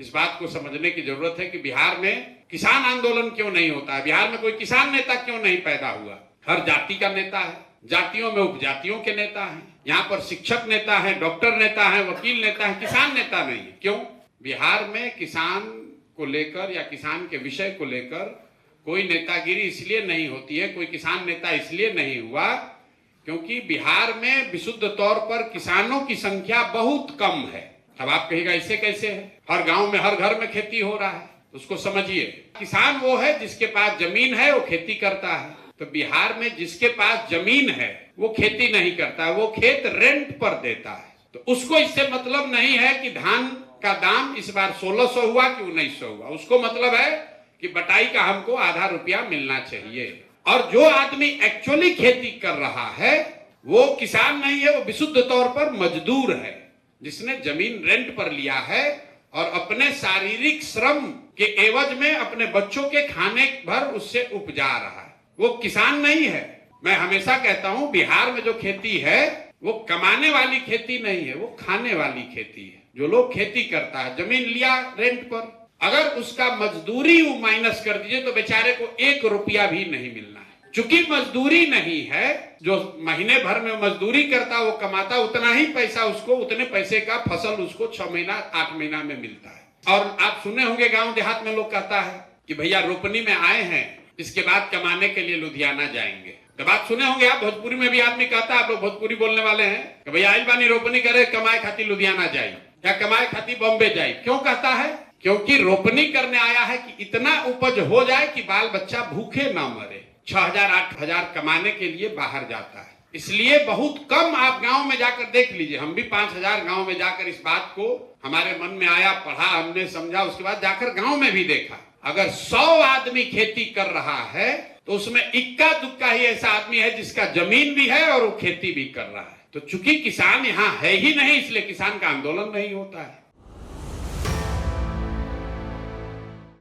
इस बात को समझने की जरूरत है कि बिहार में किसान आंदोलन क्यों नहीं होता है, बिहार में कोई किसान नेता क्यों नहीं पैदा हुआ। हर जाति का नेता है, जातियों में उपजातियों के नेता हैं, यहाँ पर शिक्षक नेता है, डॉक्टर नेता है, वकील नेता है, किसान नेता नहीं है। क्यों? बिहार में किसान को लेकर या किसान के विषय को लेकर कोई नेतागिरी इसलिए नहीं होती है, कोई किसान नेता इसलिए नहीं हुआ क्योंकि बिहार में विशुद्ध तौर पर किसानों की संख्या बहुत कम है। अब आप कहिएगा इससे कैसे है, हर गांव में हर घर में खेती हो रहा है, उसको समझिए। किसान वो है जिसके पास जमीन है, वो खेती करता है। तो बिहार में जिसके पास जमीन है वो खेती नहीं करता, वो खेत रेंट पर देता है। तो उसको इससे मतलब नहीं है कि धान का दाम इस बार 1600 हुआ कि 1900 हुआ, उसको मतलब है कि बटाई का हमको आधा रुपया मिलना चाहिए। और जो आदमी एक्चुअली खेती कर रहा है वो किसान नहीं है, वो विशुद्ध तौर पर मजदूर है, जिसने जमीन रेंट पर लिया है और अपने शारीरिक श्रम के एवज में अपने बच्चों के खाने भर उससे उपजा रहा है, वो किसान नहीं है। मैं हमेशा कहता हूं बिहार में जो खेती है वो कमाने वाली खेती नहीं है, वो खाने वाली खेती है। जो लोग खेती करता है, जमीन लिया रेंट पर, अगर उसका मजदूरी माइनस कर दीजिए तो बेचारे को 1 रुपया भी नहीं मिलना है। चूंकि मजदूरी नहीं है, जो महीने भर में मजदूरी करता वो कमाता उतना ही पैसा, उसको उतने पैसे का फसल उसको 6 महीना 8 महीना में मिलता है। और आप सुने होंगे गांव देहात में लोग कहता है कि भैया रोपनी में आए हैं, इसके बाद कमाने के लिए लुधियाना जाएंगे। तो बात सुने होंगे आप, भोजपुरी में भी आदमी कहता है, आप लोग भोजपुरी बोलने वाले हैं कि भैया आइल बानी रोपनी करे, कमाए खाती लुधियाना जाए या कमाए खाती बॉम्बे जाए। क्यों कहता है? क्योंकि रोपनी करने आया है कि इतना उपज हो जाए कि बाल बच्चा भूखे ना मरे। 6000 8000 कमाने के लिए बाहर जाता है, इसलिए बहुत कम। आप गांव में जाकर देख लीजिए, हम भी 5000 गांव में जाकर इस बात को हमारे मन में आया, पढ़ा, हमने समझा, उसके बाद जाकर गांव में भी देखा। अगर 100 आदमी खेती कर रहा है तो उसमें इक्का दुक्का ही ऐसा आदमी है जिसका जमीन भी है और वो खेती भी कर रहा है। तो चूंकि किसान यहाँ है ही नहीं, इसलिए किसान का आंदोलन नहीं होता है।